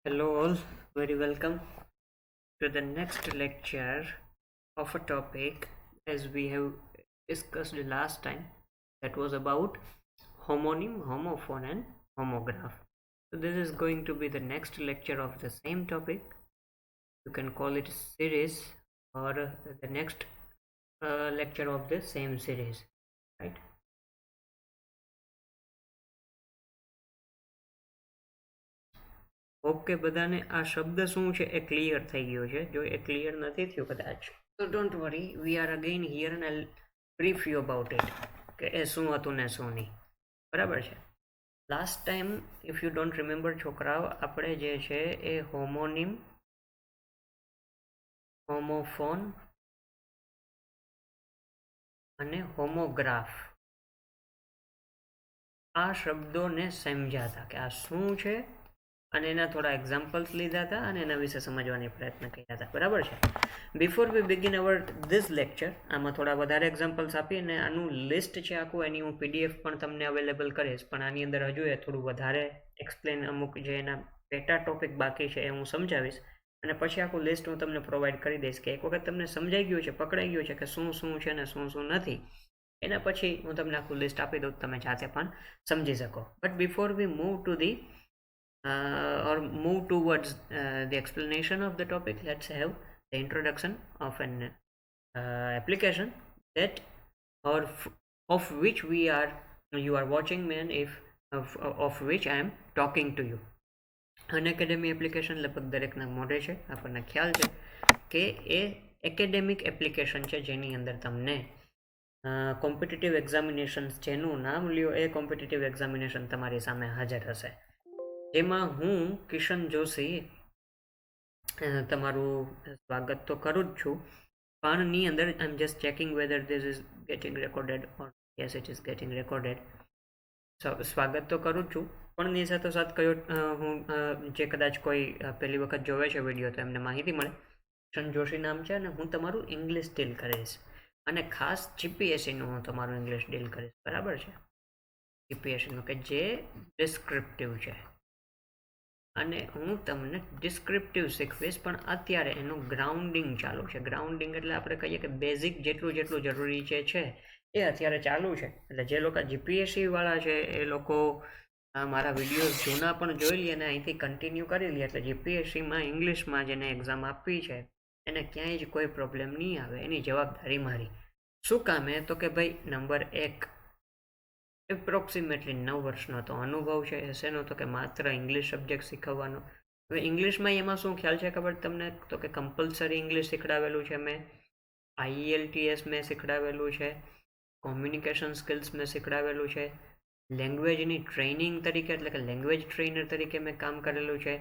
Hello all, very welcome to the next lecture of a topic as we have discussed last time, that was about homonym, homophone and homograph. So this is going to be the next lecture of the same topic. You can call it series or the next lecture of the same series, right? Okay, બધાને આ શબ્દ શું છે એ clear થઈ ગયો છે. જો એ clear નથી થયું કદાચ તો don't worry, we are again here and I brief you about it કે એ શું હતું ને શું નહીં. બરાબર છે. Last time if you don't remember છોકરાઓ, આપણે જે છે એ હોમોનિમ, હોમોફોન અને હોમોગ્રાફ આ શબ્દોને સમજ્યા હતા કે આ શું છે, અને એના થોડા એક્ઝામ્પલ્સ લીધા હતા અને એના વિશે સમજવાની પ્રયત્ન કર્યા હતા. બરાબર છે. Before we begin our this lecture, આમાં થોડા વધારે એક્ઝામ્પલ્સ આપી અને આનું લિસ્ટ છે આખું, એની હું પીડીએફ પણ તમને અવેલેબલ કરીશ, પણ આની અંદર હજુ એ થોડું વધારે એક્સપ્લેન, અમુક જે એના પેટા ટોપિક બાકી છે એ હું સમજાવીશ, અને પછી આખું લિસ્ટ હું તમને પ્રોવાઈડ કરી દઈશ કે એક વખત તમને સમજાઈ ગયું છે, પકડાઈ ગયું છે કે શું શું છે ને શું શું નથી, એના પછી હું તમને આખું લિસ્ટ આપી દઉં, તમે જાતે પણ સમજી શકો. But before we move to the or move towards the explanation of the topic, let's have the introduction of an application that or of which you are watching me, and if of which I am talking to you. Unacademy application લગભગ દરેકના મોઢે છે, આપણને ખ્યાલ છે કે એ academic application છે જેની અંદર તમને કોમ્પિટિટિવ એક્ઝામિનેશન્સ જેનું નામ લ્યો એ કોમ્પિટિટિવ એક્ઝામિનેશન તમારી સામે હાજર હશે, જેમાં હું કિશન જોશી તમારું સ્વાગત તો કરું જ છું, પણ ની અંદર I am just checking whether this is getting recorded or yes it is getting recorded. સ્વાગત તો કરું જ છું, પણ ની સાથોસાથ કયો હું જે કદાચ કોઈ પહેલી વખત જોવે છે વિડીયો તો એમને માહિતી મળે. કિશન જોશી નામ છે અને હું તમારું ઇંગ્લિશ ડીલ કરીશ, અને ખાસ જીપીએસસીનું હું તમારું ઇંગ્લિશ ડીલ કરીશ. બરાબર છે. જીપીએસસીનું કે જે ડિસ્ક્રિપ્ટિવ છે, અને હું તમને ડિસ્ક્રિપ્ટિવ શીખવીશ, પણ અત્યારે એનું ગ્રાઉન્ડિંગ ચાલુ છે. ગ્રાઉન્ડિંગ એટલે આપણે કહીએ કે બેઝિક જેટલું જરૂરી છે એ અત્યારે ચાલુ છે. એટલે જે લોકો જીપીએસસી વાળા છે એ લોકો મારા વિડીયોઝ જૂના પણ જોઈ લે અને અહીંથી કન્ટિન્યુ કરી લે, એટલે જીપીએસસીમાં ઇંગ્લિશમાં જેને એક્ઝામ આપવી છે એને ક્યાંય જ કોઈ પ્રોબ્લેમ નહીં આવે, એની જવાબદારી મારી. શું કામે? તો કે ભાઈ નંબર 1, એપ્રોક્સિમેટલી 9 વર્ષનો તો અનુભવ છે. શેનો? તો કે માત્ર ઇંગ્લિશ સબ્જેક્ટ શીખવવાનો. હવે ઇંગ્લિશમાં એમાં શું ખ્યાલ છે ખબર તમને? તો કે કમ્પલસરી ઇંગ્લિશ શીખડાવેલું છે મેં, આઈએલટીએસ મેં શીખડાવેલું છે, કોમ્યુનિકેશન સ્કિલ્સ મેં શીખડાવેલું છે, લેંગ્વેજની ટ્રેનિંગ તરીકે એટલે કે લેંગ્વેજ ટ્રેનર તરીકે મેં કામ કરેલું છે.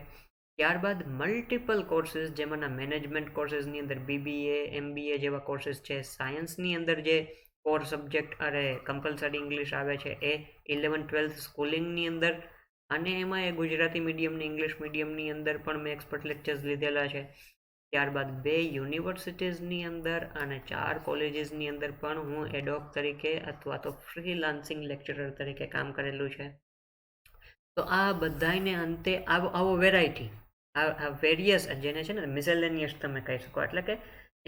ત્યારબાદ મલ્ટિપલ કોર્सेस, જેમાંના મેનેજમેન્ટ કોર્सेसની અંદર બીબીએ, એમબીએ જેવા કોર્सेस છે, સાયન્સની અંદર જે કોર સબ્જેક્ટ કમ્પલસરી ઇંગ્લિશ આવે છે એ 11-12 સ્કૂલિંગની અંદર, અને એમાં એ ગુજરાતી મીડિયમની, ઇંગ્લિશ મીડિયમની અંદર પણ મેં એક્સપર્ટ લેક્ચર્સ લીધેલા છે. ત્યારબાદ 2 યુનિવર્સિટીઝની અંદર અને 4 કોલેજીસની અંદર પણ હું એડોક તરીકે અથવા તો ફ્રીલાન્સિંગ લેક્ચરર તરીકે કામ કરેલું છે. તો આ બધાને અંતે આવો વેરાયટી, આ વેરિયસ જેને છે ને મિસેલેનિયસ તમે કહી શકો, એટલે કે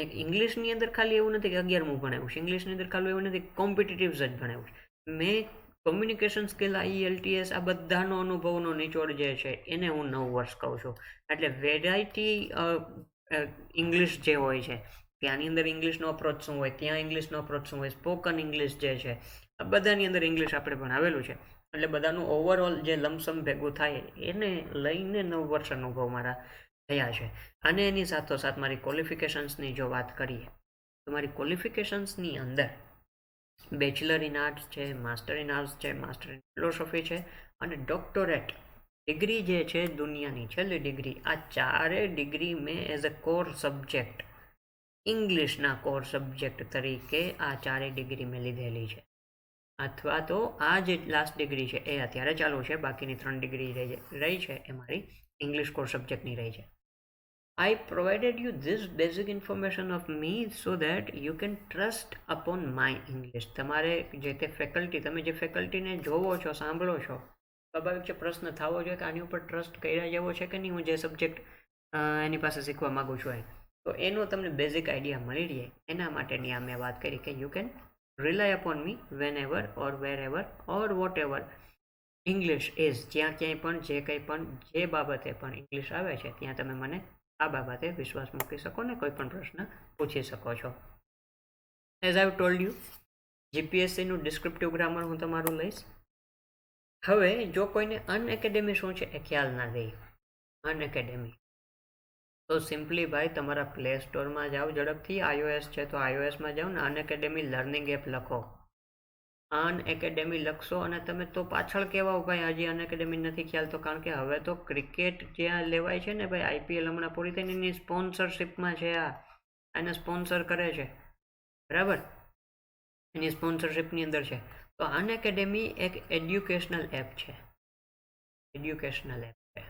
એક ઇંગ્લિશની અંદર ખાલી એવું નથી કે 11મું ભણાવ્યું છે, ઇંગ્લિશની અંદર ખાલી એવું નથી કોમ્પિટિટિવ્સ જ ભણાવ્યું છે. મેં કોમ્યુનિકેશન સ્કિલ, આઈએલટીએસ, આ બધાનો અનુભવનો નિચોડ જે છે એને હું 9 વર્ષ કહું છું. એટલે વેરાયટી ઇંગ્લિશ જે હોય છે, ત્યાંની અંદર ઇંગ્લિશનો અપ્રોચ શું હોય, ત્યાં ઇંગ્લિશનો અપ્રોચ શું હોય, સ્પોકન ઇંગ્લિશ જે છે આ બધાની અંદર ઇંગ્લિશ આપણે ભણાવેલું છે. એટલે બધાનું ઓવરઓલ જે લમસમ ભેગું થાય એને લઈને 9 વર્ષ અનુભવ મારા થયા છે. અને એની સાથોસાથ મારી ક્વોલિફિકેશન્સની જો વાત કરીએ તો મારી ક્વોલિફિકેશન્સની અંદર બેચલર ઇન આર્ટ્સ છે, માસ્ટર ઇન આર્ટ્સ છે, માસ્ટર ઇન ફિલોસોફી છે, અને ડોક્ટરેટ ડિગ્રી જે છે દુનિયાની છેલ્લી ડિગ્રી, આ ચારે ડિગ્રી મેં એઝ અ કોર સબ્જેક્ટ, ઇંગ્લિશના કોર સબ્જેક્ટ તરીકે આ ચારે ડિગ્રી મેં લીધેલી છે. અથવા તો આ જે લાસ્ટ ડિગ્રી છે એ અત્યારે ચાલુ છે, બાકીની 3 ડિગ્રી રહી છે એ મારી ઇંગ્લિશ કોર સબ્જેક્ટની રહી છે. I provided you this basic information of me so that you can trust upon my English. તમારે જે તે ફેકલ્ટી, તમે જે ફેકલ્ટીને જોવો છો, સાંભળો છો, સ્વાભાવિક છે પ્રશ્ન થવો જોઈએ કે આની ઉપર ટ્રસ્ટ કર્યા જેવો છે કે નહીં, હું જે સબ્જેક્ટ એની પાસે શીખવા માગું છું એ. તો એનો તમને બેઝિક આઈડિયા મળી રહે એના માટેની આ મેં વાત કરી કે you can rely upon me whenever or wherever or whatever English is. જ્યાં ક્યાંય પણ જે કંઈ પણ જે બાબતે પણ ઇંગ્લિશ આવે છે ત્યાં તમે મને આ બાબતે વિશ્વાસ મૂકી શકો ને કોઈ પણ પ્રશ્ન પૂછી શકો છો. એઝ આઈ ટોલ્ડ યુ, જીપીએસસીનું ડિસ્ક્રિપ્ટિવ ગ્રામર હું તમારું લઈશ. હવે જો કોઈને અનએકેડેમી શું છે એ ખ્યાલ ના રહે, અનએકેડેમી, તો સિમ્પલી ભાઈ તમારા પ્લે સ્ટોરમાં જાઓ ઝડપથી, iOS છે તો iOSમાં જાઓ ને અનએકેડેમી લર્નિંગ એપ લખો, અનએકેડેમી લખશો અને તમે તો પાછળ કહેવાઓ ભાઈ હજી અનએકેડેમી નથી ખ્યાલ. તો કારણ કે હવે તો ક્રિકેટ જ્યાં લેવાય છે ને ભાઈ, આઈપીએલ હમણાં પૂરી થઈને એની સ્પોન્સરશિપમાં છે, આને સ્પોન્સર કરે છે, બરાબર, એની સ્પોન્સરશિપની અંદર છે. તો અનએકેડેમી એક એડ્યુકેશનલ એપ છે, એડ્યુકેશનલ એપ છે,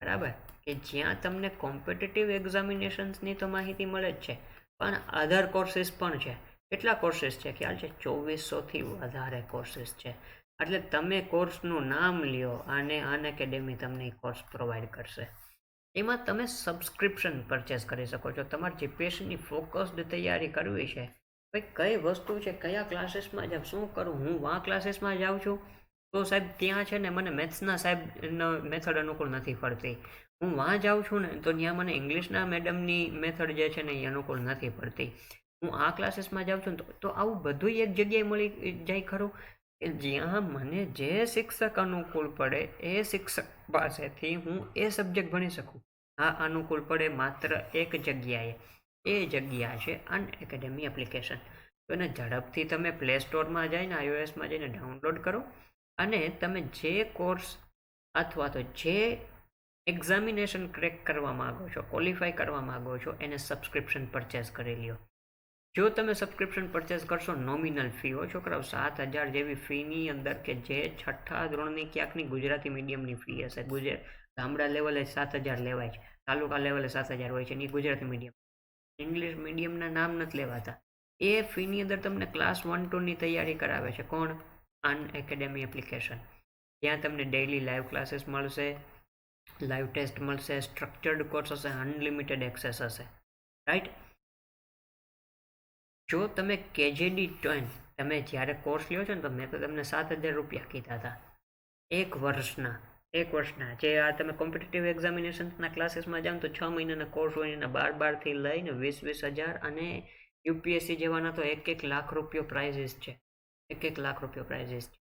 બરાબર, કે જ્યાં તમને કોમ્પિટિટિવ એક્ઝામિનેશન્સની તો માહિતી મળે જ છે, પણ અધર કોર્સીસ પણ છે. કેટલા કોર્સીસ છે ખ્યાલ છે? 2400થી વધારે કોર્સીસ છે. એટલે તમે કોર્સનું નામ લ્યો અને અનએકેડેમી તમને કોર્સ પ્રોવાઈડ કરશે. એમાં તમે સબસ્ક્રિપ્શન પરચેસ કરી શકો છો. તમારે જીપીએસસીની ફોકસ્ડ તૈયારી કરવી છે, ભાઈ કઈ વસ્તુ છે, કયા ક્લાસીસમાં જાઉં, શું કરું, હું આ ક્લાસીસમાં જાઉં છું તો સાહેબ ત્યાં છે ને મને મેથ્સના સાહેબ મેથડ અનુકૂળ નથી પડતી, હું વાં જાઉં છું ને તો ત્યાં મને ઇંગ્લિશના મેડમની મેથડ જે છે ને એ અનુકૂળ નથી પડતી, હું આ ક્લાસીસમાં જાઉં છું તો આવું બધું એક જગ્યાએ મળી જાય ખરું, કે જ્યાં મને જે શિક્ષક અનુકૂળ પડે એ શિક્ષક પાસેથી હું એ સબ્જેક્ટ ભણી શકું. આ અનુકૂળ પડે માત્ર એક જગ્યાએ, એ જગ્યા છે અનએકેડેમી એપ્લિકેશન. તો એને ઝડપથી તમે પ્લે સ્ટોરમાં જઈને iOSમાં જઈને ડાઉનલોડ કરો અને તમે જે કોર્સ અથવા તો જે એક્ઝામિનેશન ક્રેક કરવા માગો છો, ક્વોલિફાય કરવા માગો છો, એને સબસ્ક્રિપ્શન પરચેસ કરી લ્યો. જો તમે સબસ્ક્રિપ્શન પરચેસ કરશો, નોમિનલ ફી હો છોકરાઓ, 7,000 જેવી ફીની અંદર, કે જે છઠ્ઠા ધોરણની ક્યાંકની ગુજરાતી મીડિયમની ફી હશે. ગામડા લેવલે 7,000 લેવાય છે, તાલુકા લેવલે 7,000 હોય છે, એની ગુજરાતી મીડિયમ, ઇંગ્લિશ મીડિયમના નામ નથી લેવાતા. એ ફીની અંદર તમને ક્લાસ 1-2ની તૈયારી કરાવે છે. કોણ? અનએકેડેમી એપ્લિકેશન. ત્યાં તમને ડેઇલી લાઈવ ક્લાસીસ મળશે, લાઈવ ટેસ્ટ મળશે, સ્ટ્રક્ચર્ડ કોર્સ હશે, અનલિમિટેડ એક્સેસ હશે, રાઈટ. જો તમે કેજેડી 10 તમે જ્યારે કોર્સ લ્યો છો ને, તો મેં તો તમને 7,000 રૂપિયા કીધા હતા એક વર્ષના. જે આ તમે કોમ્પિટિટિવ એક્ઝામિનેશન્સના ક્લાસીસમાં જાઓ તો 6 મહિનાના કોર્સ હોય, એના 12,000થી લઈને 20,000 અને યુપીએસસી જેવાના તો 1 લાખ રૂપિયો પ્રાઇઝીસ છે, 1 લાખ રૂપિયો પ્રાઇઝીસ છે.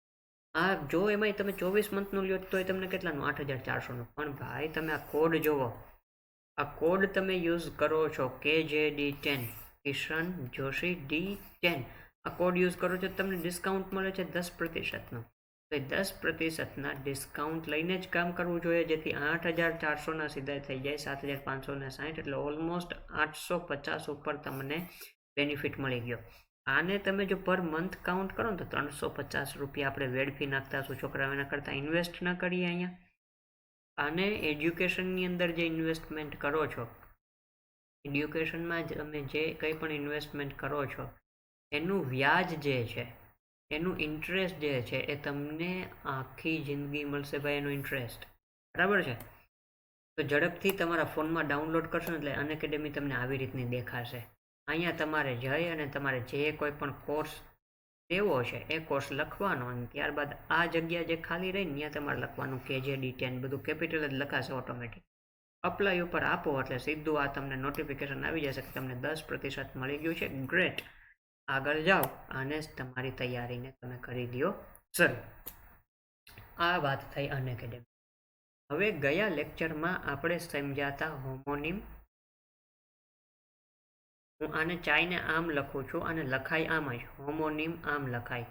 આ જો એમાંય તમે 24 મંથનું લ્યો તો એ તમને કેટલાનું? 8,400નું. પણ ભાઈ તમે આ કોડ જોવો, આ કોડ તમે યુઝ કરો છો KJD10, કિશન જોશી D10, આ કોડ યુઝ કરો છો, તમને ડિસ્કાઉન્ટ મળે છે 10%નું. તો 10%ના ડિસ્કાઉન્ટ લઈને જ કામ કરવું જોઈએ, જેથી 8,400ના સીધા થઈ જાય 7,560, એટલે ઓલમોસ્ટ 850 ઉપર તમને બેનિફિટ મળી ગયો. આને તમે જો પર મંથ કાઉન્ટ કરો ને તો 350 રૂપિયા આપણે વેડફી નાખતા છું છોકરાઓ, એના કરતાં ઇન્વેસ્ટ ન કરીએ અહીંયા. આને એજ્યુકેશનની અંદર જે ઇન્વેસ્ટમેન્ટ કરો છો, એડ્યુકેશનમાં તમે જે કંઈ પણ ઇન્વેસ્ટમેન્ટ કરો છો એનું વ્યાજ જે છે, એનું ઇન્ટરેસ્ટ જે છે એ તમને આખી જિંદગી મળશે ભાઈ, એનો ઇન્ટરેસ્ટ, બરાબર છે. તો ઝડપથી તમારા ફોનમાં ડાઉનલોડ કરશો ને એટલે અનએકેડેમી તમને આવી રીતની દેખાશે. અહીંયા તમારે જઈ અને તમારે જે કોઈ પણ કોર્સ લેવો છે એ કોર્સ લખવાનો, અને ત્યારબાદ આ જગ્યા જે ખાલી રહી ને ત્યાં તમારે લખવાનું KJD10, બધું કેપિટલ જ લખાશે ઓટોમેટિક. અપ્લાય ઉપર આપો એટલે સીધું આ તમને નોટિફિકેશન આવી જશે કે તમને 10% મળી ગયું છે. ગ્રેટ, આગળ જાઓ અને તમારી તૈયારીને તમે કરી દો સર. આ વાત થઈ અનએકેડેમી. હવે ગયા લેક્ચરમાં આપણે સમજાતા હોમોનિમ, હું આને ચાઈને આમ લખું છું અને લખાય આમ જ, હોમોનિમ આમ લખાય,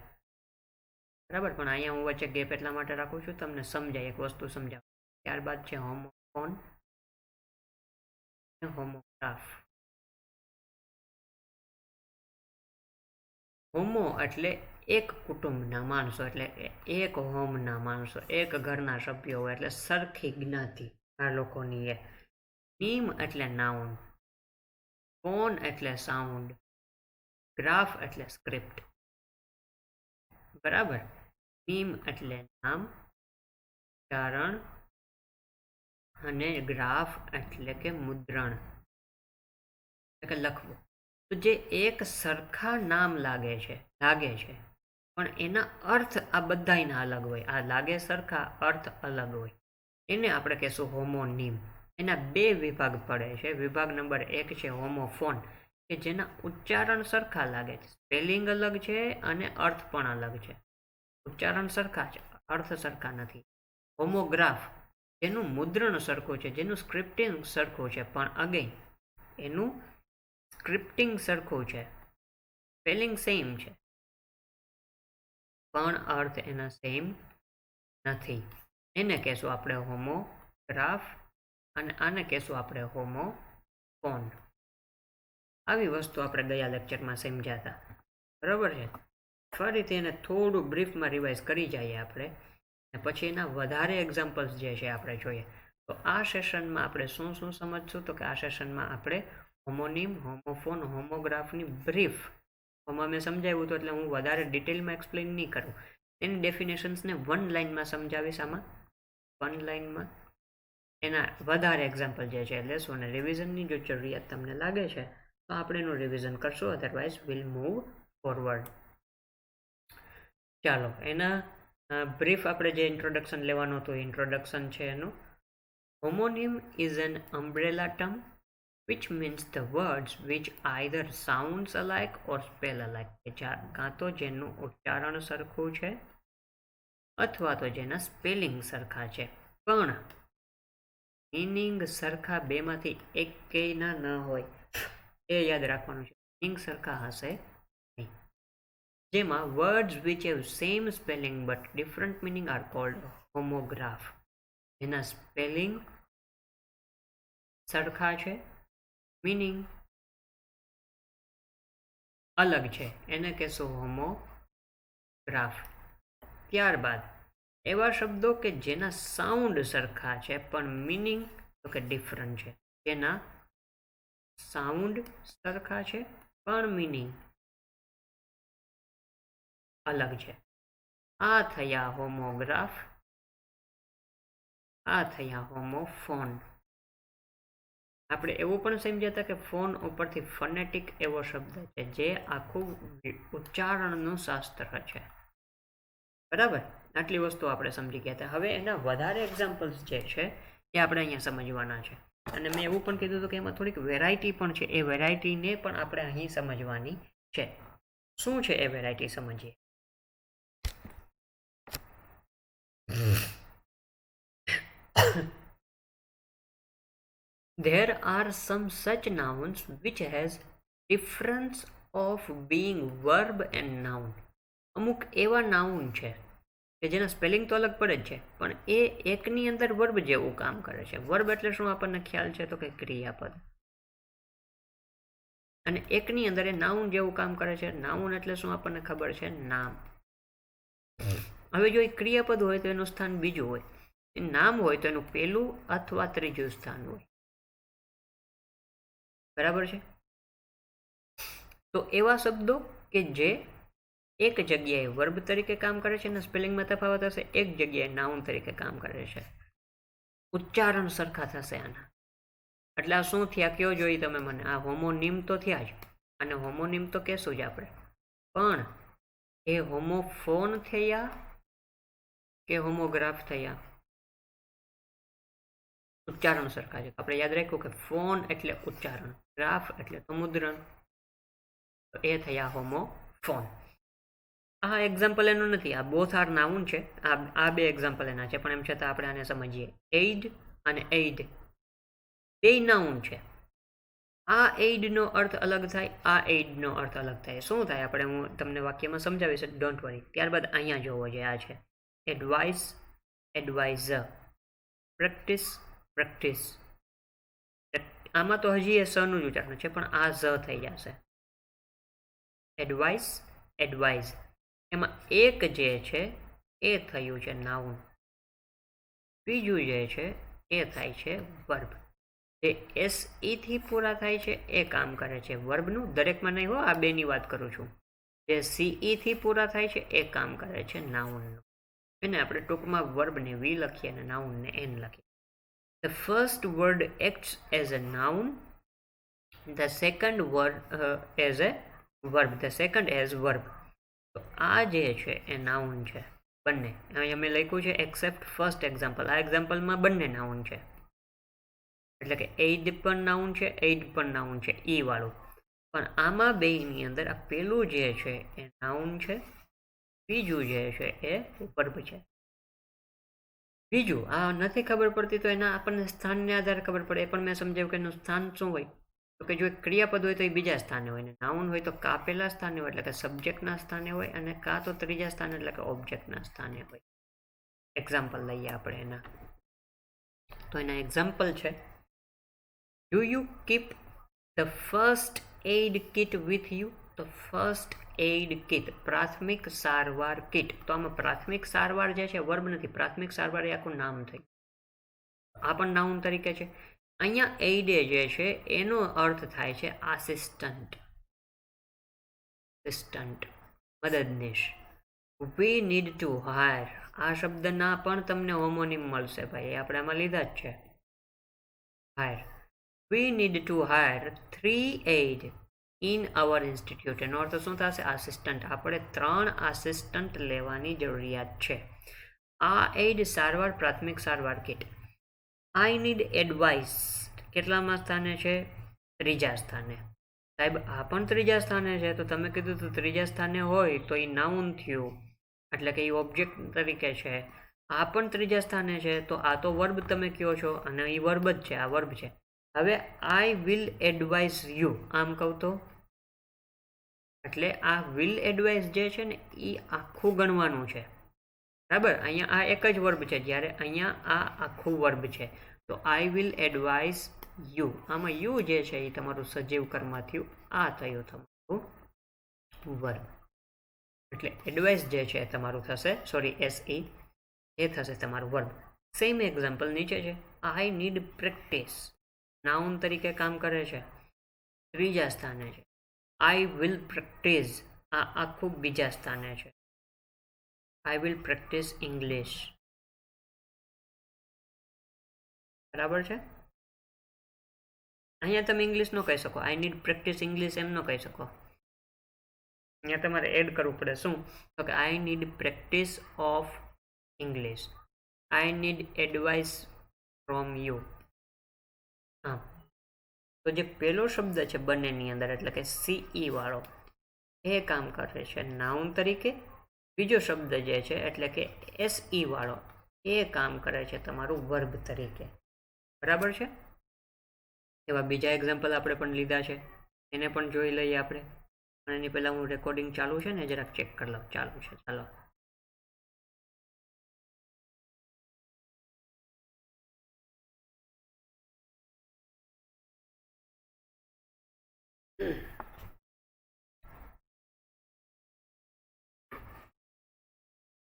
બરાબર, પણ અહીંયા હું વચ્ચે ગેપ એટલા માટે રાખું છું તમને સમજાય, એક વસ્તુ સમજાવ. ત્યારબાદ છે હોમોફોન, હોમોગ્રાફ. હોમો એટલે એક કુટુંબના માણસો, એટલે એક હોમના માણસો, એક ઘરના સભ્યો હોય, એટલે સરખી જ્ઞાતિ આ લોકોની એ. નીમ એટલે નાઉન, ફોન એટલે સાઉન્ડ, ગ્રાફ એટલે સ્ક્રિપ્ટ, બરાબર. નીમ એટલે નામ, ઉચ્ચારણ અને ગ્રાફ એટલે કે મુદ્રણ એટલે કે લખવું. તો જે એક સરખા નામ લાગે છે પણ એના અર્થ આ બધાયના અલગ હોય. આ લાગે સરખા, અર્થ અલગ હોય, એને આપણે કહેશું હોમોનિમ. એના બે વિભાગ પડે છે. વિભાગ નંબર 1 છે હોમોફોન, કે જેના ઉચ્ચારણ સરખા લાગે છે, સ્પેલિંગ અલગ છે અને અર્થ પણ અલગ છે. ઉચ્ચારણ સરખા છે, અર્થ સરખા નથી. હોમોગ્રાફ, જેનું મુદ્રણ સરખું છે, જેનું સ્ક્રિપ્ટિંગ સરખું છે, પણ અગેન એનું સ્ક્રિપ્ટિંગ સરખું છે, સ્પેલિંગ સેમ છે, પણ અર્થ એના સેમ નથી. એને કહેશું આપણે હોમોગ્રાફ અને આને કહેશું આપણે હોમોફોન. આવી વસ્તુ આપણે ગયા લેક્ચરમાં સમજ્યા હતા. બરાબર છે. ફરીથી એને થોડું બ્રીફમાં રિવાઇઝ કરી જઈએ આપણે, અને પછી એના વધારે એક્ઝામ્પલ્સ જે છે આપણે જોઈએ. તો આ સેશનમાં આપણે શું શું સમજશું? તો કે આ સેશનમાં આપણે હોમોનિમ, હોમોફોન, હોમોગ્રાફની બ્રીફ મેં સમજાવ્યું હતું, એટલે હું વધારે ડિટેલમાં એક્સપ્લેન નહીં કરું. એની ડેફિનેશન્સને 1 લાઇનમાં સમજાવીશ. આમાં 1 લાઇનમાં એના વધારે એક્ઝામ્પલ જે છે લેશું, અને રિવિઝનની જો જરૂરિયાત તમને લાગે છે તો આપણે એનું રિવિઝન કરશું, અધરવાઇઝ વિલ મૂવ ફોરવર્ડ. ચાલો, એના બ્રીફ આપણે જે ઇન્ટ્રોડક્શન લેવાનું હતું, ઇન્ટ્રોડક્શન છે એનું. Homonym is an umbrella term which means the words which either sounds alike or spell alike. કાં તો જેનું ઉચ્ચારણ સરખું છે અથવા તો જેના સ્પેલિંગ સરખા છે, પણ મીનિંગ સરખા બેમાંથી એકેયના ન હોય. એ યાદ રાખવાનું છે, મીનિંગ સરખા હશે નહીં. જેમાં words which have same spelling but different meaning are called homograph. જેના સ્પેલિંગ સરખા છે, મીનિંગ અલગ છે, એને કહેશું હોમોગ્રાફ. ત્યારબાદ એવા શબ્દો કે જેના સાઉન્ડ સરખા છે પણ મીનિંગ તો કે ડિફરન્ટ છે. જેના સાઉન્ડ સરખા છે પણ મીનિંગ અલગ છે. આ થયા હોમોગ્રાફ, આ થયા હોમોફોન. આપણે એવું પણ સમજ્યા હતા કે ફોન ઉપરથી ફોનેટિક એવો શબ્દ છે જે આખું ઉચ્ચારણનું શાસ્ત્ર છે. બરાબર, આટલી વસ્તુ આપણે સમજી ગયા હતા. હવે એના વધારે એક્ઝામ્પલ્સ જે છે એ આપણે અહીંયા સમજવાના છે. અને મેં એવું પણ કીધું હતું કે એમાં થોડીક વેરાયટી પણ છે. એ વેરાયટીને પણ આપણે અહીં સમજવાની છે. શું છે એ વેરાયટી સમજીએ. There are some such nouns which has difference of being verb and noun. અમુક એવા નાઉન છે કે જેના સ્પેલિંગ તો અલગ પડે જ છે, પણ એ એકની અંદર વર્બ જેવું કામ કરે છે. વર્બ એટલે શું આપણને ખ્યાલ છે? તો કે ક્રિયાપદ. અને એકની અંદર એ નાઉન જેવું કામ કરે છે. નાઉન એટલે શું આપણને ખબર છે? નામ. હવે જો એ ક્રિયાપદ હોય તો એનું સ્થાન બીજું હોય, એ નામ હોય તો એનું પહેલું અથવા ત્રીજું સ્થાન હોય. બરાબર છે. તો એવા શબ્દો કે જે એક જગ્યાએ વર્બ તરીકે કામ કરે છે અને સ્પેલિંગમાં તફાવત હશે, એક જગ્યાએ નાઉન તરીકે કામ કરે છે. ઉચ્ચારણ સરખા થશે આના. એટલે આ શું થયા કયો જોઈ તમે મને? આ હોમોનિમ તો થયા જ, અને હોમોનિમ તો કહેશું જ આપણે, પણ એ હોમોફોન થયા કે હોમોગ્રાફ થયા? ઉચ્ચારણ સરખા છે. આપણે યાદ રાખ્યું કે ફોન એટલે ઉચ્ચારણ, ગ્રાફ એટલે તો મુદ્રણ. તો એ થયા હોમોફોન. આ એક્ઝામ્પલ એનું નથી, આ બોથ આર નાઉન છે. આ બે એક્ઝામ્પલ એના છે, પણ એમ છતાં આપણે આને સમજીએ. એઇડ અને એઇડ બે નાઉન છે. આ એઇડનો અર્થ અલગ થાય, આ એઇડનો અર્થ અલગ થાય. શું થાય આપણે હું તમને વાક્યમાં સમજાવીશ, ડોન્ટ વરી. ત્યારબાદ અહીંયા જોવો જે આ છે એડવાઇસ, એડવાઇઝર, પ્રેક્ટિસ, પ્રેક્ટિસ. આમાં તો હજી એ સનું જ ઉચ્ચારણ છે, પણ આ ઝ થઈ જશે. Advice, advise. એમાં એક જે છે એ થયું છે નાઉન, બીજું જે છે એ થાય છે વર્બ. જે SE થી પૂરા થાય છે એ કામ કરે છે વર્બનું. દરેકમાં નહીં હો, આ બેની વાત કરું છું. જે CE થી પૂરા થાય છે એ કામ કરે છે નાઉનનું. એને આપણે ટૂંકમાં વર્બને વી લખીએ અને નાઉનને એન લખીએ. The first word acts as a noun, the second word as a verb, the second as verb. તો આ જે છે એ નાઉન છે બંને. અહીંયા મેં લખ્યું છે એક્સેપ્ટ ફર્સ્ટ એક્ઝામ્પલ. આ એક્ઝામ્પલમાં બંને નાઉન છે, એટલે કે એઇડ પણ નાઉન છે, એઇડ પણ નાઉન છે, ઈ વાળું. પણ આમાં બેની અંદર આ પેલું જે છે એ નાઉન છે, બીજું જે છે એ વર્બ છે. બીજું આ નથી ખબર પડતી તો એના આપણને સ્થાનને આધારે ખબર પડે. એ પણ મેં સમજાવ્યું કે એનું સ્થાન શું હોય. તો કે જો એક ક્રિયાપદ હોય તો એ બીજા સ્થાને હોય, ને નાઉન હોય તો કા પહેલા સ્થાને હોય એટલે કે સબ્જેક્ટના સ્થાને હોય, અને કા તો ત્રીજા સ્થાને એટલે કે ઓબ્જેક્ટના સ્થાને હોય. એક્ઝામ્પલ લઈએ આપણે એના. તો એના એક્ઝામ્પલ છે, do you keep the first aid kit with you? તો ફર્સ્ટ એઇડ કિટ, પ્રાથમિક સારવાર કિટ. તો આમાં પ્રાથમિક સારવાર જે છે વર્બ નથી, પ્રાથમિક સારવાર એ આખું નામ થઈ, આ પણ નાઉન તરીકે છે. અહીંયા એઇડે જે છે એનો અર્થ થાય છે આસિસ્ટન્ટ, મદદનીશ. વી નીડ ટુ હાયર, આ શબ્દના પણ તમને હોમોનિમ મળશે ભાઈ, આપણે આમાં લીધા જ છે. Higher, we need to higher 3 aid in our institute. એનો અર્થ શું થશે? આસિસ્ટન્ટ. આપણે 3 આસિસ્ટન્ટ લેવાની જરૂરિયાત છે. આ એઇડ સારવાર, પ્રાથમિક સારવાર કિટ. આઈ નીડ એડવાઇસ, કેટલામાં સ્થાને છે? ત્રીજા સ્થાને. સાહેબ આ પણ ત્રીજા સ્થાને છે, તો તમે કીધું તો ત્રીજા સ્થાને હોય તો એ નાઉન થયું, એટલે કે એ ઓબ્જેક્ટ તરીકે છે. આ પણ ત્રીજા સ્થાને છે, તો આ તો વર્બ તમે કહો છો, અને એ વર્બ જ છે, આ વર્બ છે. હવે આઈ વિલ એડવાઇઝ યુ, આમ કહું તો, એટલે આ વિલ એડવાઇઝ જે છે ને એ આખું ગણવાનું છે, બરાબર. અહીંયા આ એક જ વર્બ છે, જ્યારે અહીંયા આ આખું વર્બ છે. તો આઈ વિલ એડવાઇઝ યુ, આમાં યુ જે છે એ તમારું સજીવ કર્મ થયું, આ થયું તમારું વર્બ. એટલે એડવાઇસ જે છે તમારું થશે, સોરી SE, એ થશે તમારું વર્બ. સેમ એક્ઝામ્પલ નીચે છે, આઈ નીડ પ્રેક્ટિસ, નાઉન તરીકે કામ કરે છે, ત્રીજા સ્થાને છે. આઈ વિલ પ્રેક્ટિસ, આ આખું બીજા સ્થાને છે. આઈ વિલ પ્રેક્ટિસ ઇંગ્લિશ, બરાબર છે. અહીંયા તમે ઇંગ્લિશ નો કહી શકો, આઈ નીડ પ્રેક્ટિસ ઇંગ્લિશ એમ ન કહી શકો. અહીંયા તમારે એડ કરવું પડે. શું? તો કે I need practice of English, I need advice from you. હા, તો જે પેલો શબ્દ છે બંનેની અંદર, એટલે કે CE વાળો, એ કામ કરે છે નાઉન તરીકે. બીજો શબ્દ જે છે એટલે કે SE વાળો, એ કામ કરે છે તમારું વર્બ તરીકે, બરાબર છે. એવા બીજા એક્ઝામ્પલ આપણે પણ લીધા છે, એને પણ જોઈ લઈએ આપણે. અને એની પહેલાં હું રેકોર્ડિંગ ચાલુ છે ને જરાક ચેક કરી લઉં. ચાલુ છે, ચાલો.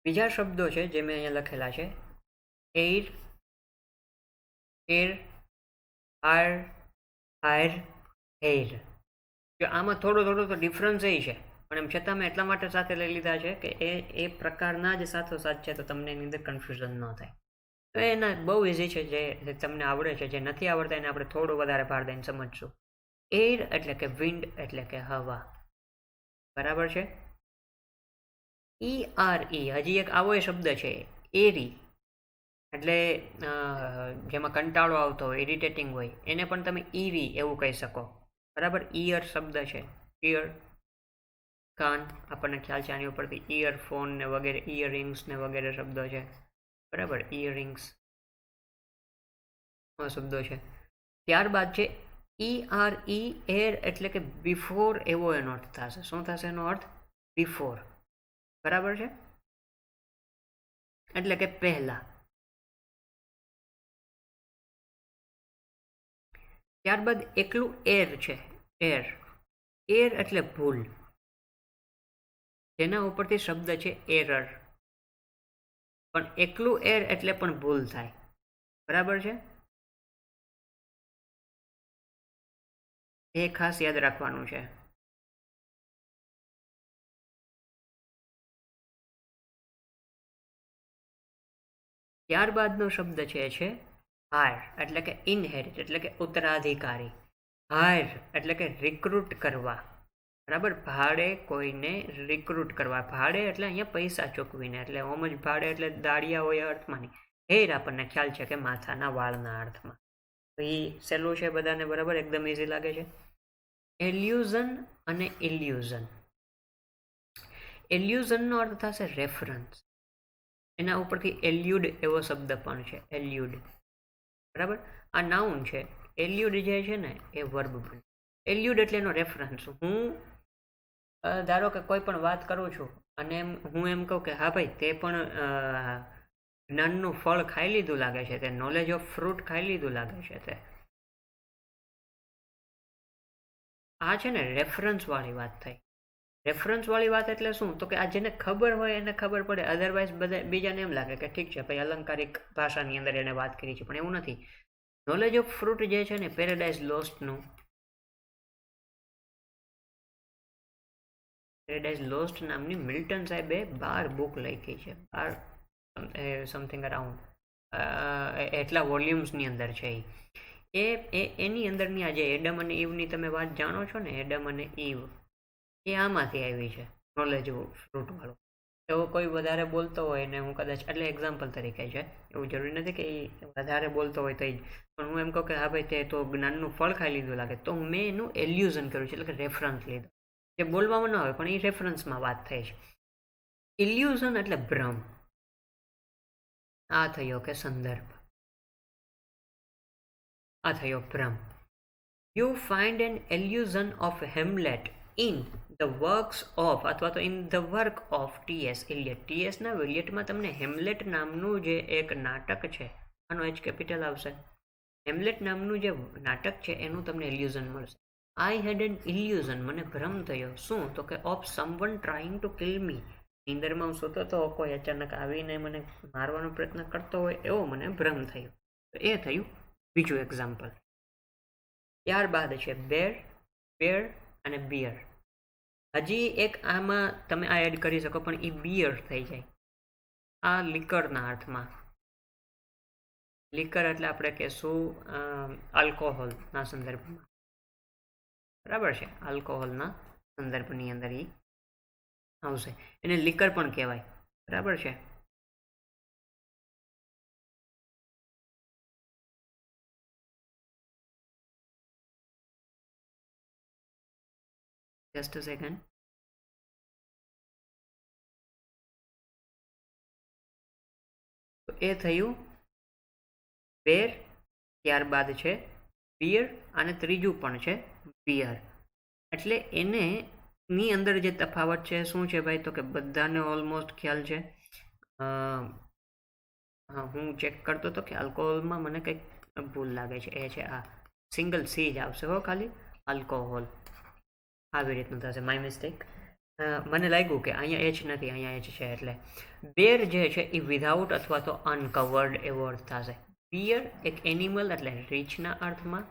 બીજા શબ્દો છે જે મેં અહીંયા લખેલા છે, air, air, R, R, air. જો આમાં થોડો તો ડિફરન્સ એ છે, પણ એમ છતાં મેં એટલા માટે સાથે લઈ લીધા છે કે એ પ્રકારના જ સાથોસાથ છે, તો તમને એની અંદર કન્ફ્યુઝન ન થાય. તો એના બહુ ઇઝી છે, જે તમને આવડે છે. જે નથી આવડતા એને આપણે થોડું વધારે ભાર દઈને સમજશું. એર એટલે કે વિન્ડ, એટલે કે હવા, બરાબર છે. ERE, હજી એક આવો શબ્દ છે એરી, એટલે જેમાં કંટાળો આવતો હોય, ઇરિટેટિંગ હોય, એને પણ તમે ઈરી એવું કહી શકો, બરાબર. ઈયર શબ્દ છે, ઈયર, કાન, આપણને ખ્યાલ છે આની ઉપરથી. ઇયરફોન ને વગેરે, ઇયરિંગ્સ ને વગેરે શબ્દો છે, બરાબર. ઇયરિંગ્સ શબ્દો છે. ત્યારબાદ છે ERE, એર, એટલે કે બિફોર, એવો એનો અર્થ થશે. શું થશે એનો અર્થ? બિફોર, બરાબર છે, એટલે કે પહેલા. ત્યારબાદ એકલું એર છે, એર, એર એટલે ભૂલ, જેના ઉપરથી શબ્દ છે એરર. પણ એકલું એર એટલે પણ ભૂલ થાય, બરાબર છે. એ ખાસ યાદ રાખવાનું છે. ત્યારબાદનો શબ્દ છે હાયર, એટલે કે ઇનહેરિટ, એટલે કે ઉત્તરાધિકારી. હાયર એટલે કે રિક્રુટ કરવા, બરાબર. ભાડે કોઈને રિક્રુટ કરવા. ભાડે એટલે અહીંયા પૈસા ચૂકવીને, એટલે ઓમ જ ભાડે એટલે દાળિયા હોય અર્થમાં નહીં. હેર આપણને ખ્યાલ છે કે માથાના વાળના અર્થમાં. તો એ સહેલું છે બધાને, બરાબર, એકદમ ઇઝી લાગે છે. એલ્યુઝન અને ઇલ્યુઝન. એલ્યુઝનનો અર્થ થશે રેફરન્સ. એના ઉપરથી એલ્યુડ એવો શબ્દ પણ છે, એલ્યુડ, બરાબર. આ નાઉન છે. એલ્યુડ જે છે ને એ વર્બ બને. એલ્યુડ એટલે એનો રેફરન્સ. હું ધારો કે કોઈ પણ વાત કરું છું અને હું એમ કહું કે હા ભાઈ તે પણ જ્ઞાનનું ફળ ખાઈ લીધું લાગે છે, તે નોલેજ ઓફ ફ્રૂટ ખાઈ લીધું લાગે છે. તે આ છે ને રેફરન્સ વાળી વાત થઈ. રેફરન્સ વાળી વાત એટલે શું? તો કે આ જેને ખબર હોય એને ખબર પડે, અધરવાઇઝ બધા બીજાને એમ લાગે કે ઠીક છે ભાઈ અલંકારિક ભાષાની અંદર એને વાત કરી છે, પણ એવું નથી. નોલેજ ઓફ ફ્રૂટ જે છે ને પેરેડાઇઝ લોસ્ટનું, પેરેડાઇઝ લોસ્ટ નામની મિલ્ટન સાહેબે 12 બુક લખી છે. 12 સમથિંગ અરાઉન્ડ એટલા વોલ્યુમ્સની અંદર છે. એની અંદરની આ જે એડમ અને ઈવની તમે વાત જાણો છો ને, એડમ અને ઈવ, એ આમાંથી આવી છે, નોલેજ ફ્રૂટ વાળો. એવો કોઈ વધારે બોલતો હોય ને હું કદાચ, એટલે એક્ઝામ્પલ તરીકે છે, એવું જરૂરી નથી કે એ વધારે બોલતો હોય તો જ, પણ હું એમ કહું કે હા ભાઈ તે તો જ્ઞાનનું ફળ ખાઈ લીધું લાગે, તો મેં એનું એલ્યુઝન કર્યું છે, એટલે કે રેફરન્સ લીધો. જે બોલવામાં ન આવે પણ એ રેફરન્સમાં વાત થઈ છે. ઇલ્યુઝન એટલે ભ્રમ. આ થયો કે સંદર્ભ, આ થયો ભ્રમ. You find an allusion of Hamlet in the works of, અથવા તો in the work of TS. Eliot. ટી.એસના વિલિયટમાં તમને હેમલેટ નામનું જે એક નાટક છે, આનો એચ કેપિટલ આવશે. હેમલેટ નામનું જે નાટક છે એનું તમને એલ્યુઝન મળશે. આઈ હેડ એન ઇલ્યુઝન, મને ભ્રમ થયો. શું? તો કે of someone trying to kill me. નીંદરમાં હું સૂતો તો કોઈ અચાનક આવીને મને મારવાનો પ્રયત્ન કરતો હોય એવો મને ભ્રમ થયો. તો એ થયું બીજું એક્ઝામ્પલ. ત્યારબાદ છે બેર, બેર અને બિયર. હજી એક આમાં તમે આ એડ કરી શકો, પણ એ બિયર થઈ જાય. આ લિકરના અર્થમાં. લિકર એટલે આપણે કહેશું આલ્કોહોલના સંદર્ભમાં, બરાબર છે. આલ્કોહોલના સંદર્ભની અંદર એ આવશે. એને લિકર પણ કહેવાય, બરાબર છે. Just a second. તો એ થયું બેર, ત્યારબાદ છે બિયર અને ત્રીજું પણ છે બિયર. એટલે એને ની અંદર જે તફાવત છે શું છે ભાઈ? તો કે બધાને ઓલમોસ્ટ ખ્યાલ છે. હું ચેક કરતો હતો કે આલ્કોહોલમાં મને કંઈક ભૂલ લાગે છે. એ છે આ સિંગલ સી જ આવશે હો, ખાલી આલ્કોહોલ આવી રીતનું થશે. My mistake. મને લાગ્યું કે અહીંયા એચ નથી, અહીંયા એચ છે. એટલે બેર જે છે એ વિધાઉટ અથવા તો અનકવર્ડ એવો અર્થ થશે. બિયર એક એનિમલ એટલે રીચના અર્થમાં,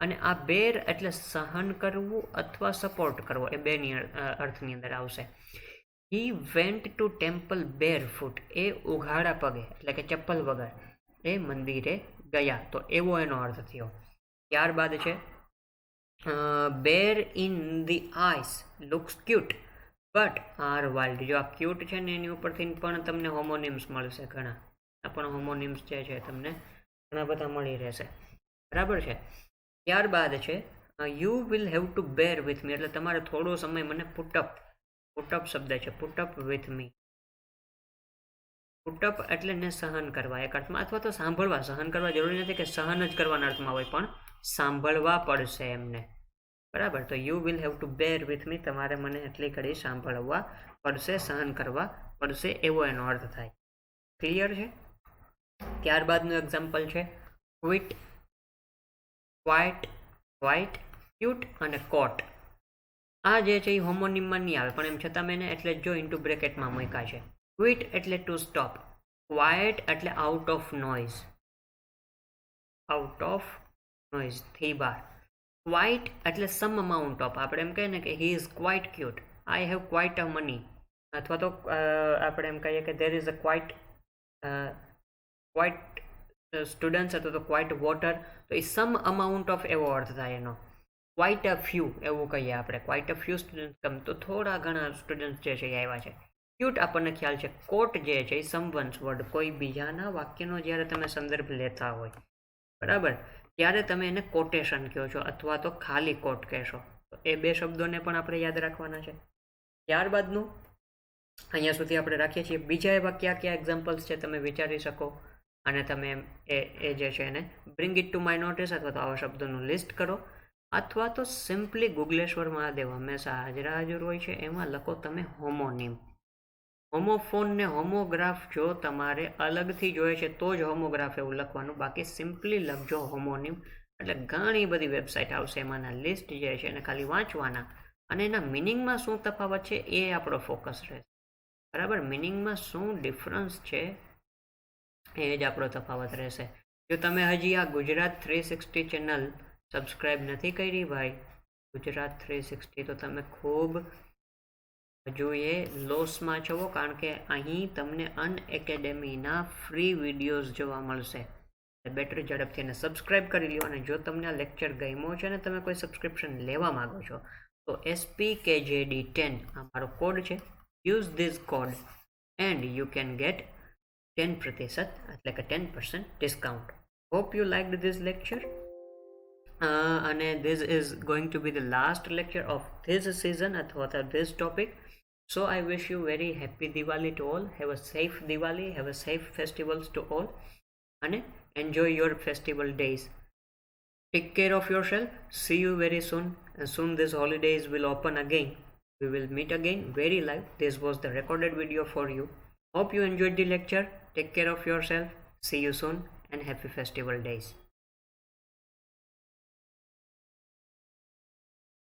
અને આ બેર એટલે સહન કરવું અથવા સપોર્ટ કરવો, એ બેની અર્થની અંદર આવશે. હી વેન્ટ ટુ ટેમ્પલ બેર ફૂટ. એ ઉઘાડા પગે એટલે કે ચપ્પલ વગર એ મંદિરે ગયા, તો એવો એનો અર્થ થયો. ત્યારબાદ છે bear in the ice looks cute but are wild. જો આ ક્યુટ છે ને એની ઉપરથી પણ તમને હોમોનિમ્સ મળશે ઘણા. આ પણ હોમોનિમ્સ જે છે તમને ઘણા બધા મળી રહેશે, બરાબર છે. ત્યારબાદ છે you will have to bear with me, એટલે તમારે થોડો સમય મને પુટઅપ, પુટઅપ શબ્દ છે, પુટઅપ વિથ મી. પુટઅપ એટલે ને સહન કરવા એક અર્થમાં, અથવા તો સાંભળવા. સહન કરવા જરૂરી નથી કે સહન જ કરવાના અર્થમાં હોય, પણ સાંભળવા પડશે એમને, બરાબર. તો you will have to bear with me, તમારે મને એટલી ઘડી સાંભળવા પડશે, સહન કરવા પડશે, એવો એનો અર્થ થાય. ક્લિયર છે? ત્યારબાદનું એક્ઝામ્પલ છે ક્વિટ, ક્વાઇટ, વ્હાઇટ, ક્યુટ અને કોટ. આ જે છે એ હોમોનિમમાં નહીં આવે, પણ એમ છતાં મેં એટલે જો ઇન્ટુ બ્રેકેટમાં મૂક્યા છે. ક્વિટ એટલે ટુ સ્ટોપ, ક્વાઇટ એટલે out of noise, out of noise થી બહાર. ક્વાઇટ એટલે સમ અમાઉન્ટ ઓફ, આપણે એમ કહીએ ને કે he is quite cute, I have quite a money, અથવા તો આપણે એમ કહીએ કે there is a quite quite students અથવા તો ક્વાઇટ વોટર, તો એ સમ અમાઉન્ટ ઓફ એવો અર્થ થાય એનો. ક્વાઇટ અ ફ્યુ એવું કહીએ આપણે, ક્વાઇટ અ ફ્યુ સ્ટુડન્ટ કમ, તો થોડા ઘણા સ્ટુડન્ટ્સ જે છે એ આવ્યા છે. ક્યુટ આપણને ખ્યાલ છે. કોટ જે છે એ સમવન્સ વર્ડ, કોઈ બીજાના વાક્યનો જ્યારે તમે સંદર્ભ લેતા હોય, બરાબર, ત્યારે તમે એને કોટેશન કહો છો અથવા તો ખાલી કોટ કહેશો. તો એ બે શબ્દોને પણ આપણે યાદ રાખવાના છે. ત્યારબાદનું અહીંયા સુધી આપણે રાખીએ છીએ. બીજા એવા કયા કયા એક્ઝામ્પલ્સ છે તમે વિચારી શકો, અને તમે એ જે છે એને bring it to my notice અથવા તો આવા શબ્દોનું લિસ્ટ કરો, અથવા તો સિમ્પલી ગુગલેશ્વર મહાદેવ હંમેશા હાજર હોય છે, એમાં લખો તમે હોમોનિમ. હોમોફોન ને હોમોગ્રાફ જો તમારે અલગથી જોઈએ છે તો જ હોમોગ્રાફ એવું લખવાનું, બાકી સિમ્પલી લખજો હોમોનિમ. એટલે ઘણી બધી વેબસાઇટ આવશે, એમાંના લિસ્ટ જે છે એને ખાલી વાંચવાના, અને એના મિનિંગમાં શું તફાવત છે એ આપણો ફોકસ રહેશે. બરાબર, મિનિંગમાં શું ડિફરન્સ છે એ જ આપણો તફાવત રહેશે. જો તમે હજી આ ગુજરાત 360 ચેનલ સબસ્ક્રાઈબ નથી કરી ભાઈ, ગુજરાત 360, તો તમે ખૂબ હજુ એ લોસમાં છો, કારણ કે અહીં તમને અનએકેડેમીના ફ્રી વિડીયોઝ જોવા મળશે. બેટર ઝડપથી એને સબસ્ક્રાઈબ કરી લો. અને જો તમને આ લેક્ચર ગમ્યો છે અને તમે કોઈ સબસ્ક્રિપ્શન લેવા માંગો છો, તો SPKJD10 આ મારો કોડ છે. Use this code end you can get 10%, એટલે કે 10% discount. Hope you લાઇક્ડ this lecture. અને this is going to be the last lecture of this season અથવા this topic. So I wish you very happy Diwali to all. Have a safe Diwali, have a safe festivals to all, and enjoy your festival days. Take care of yourself. See you very soon. And soon these holidays will open again. We will meet again very live. This was the recorded video for you. Hope you enjoyed the lecture. Take care of yourself. See you soon and happy festival days.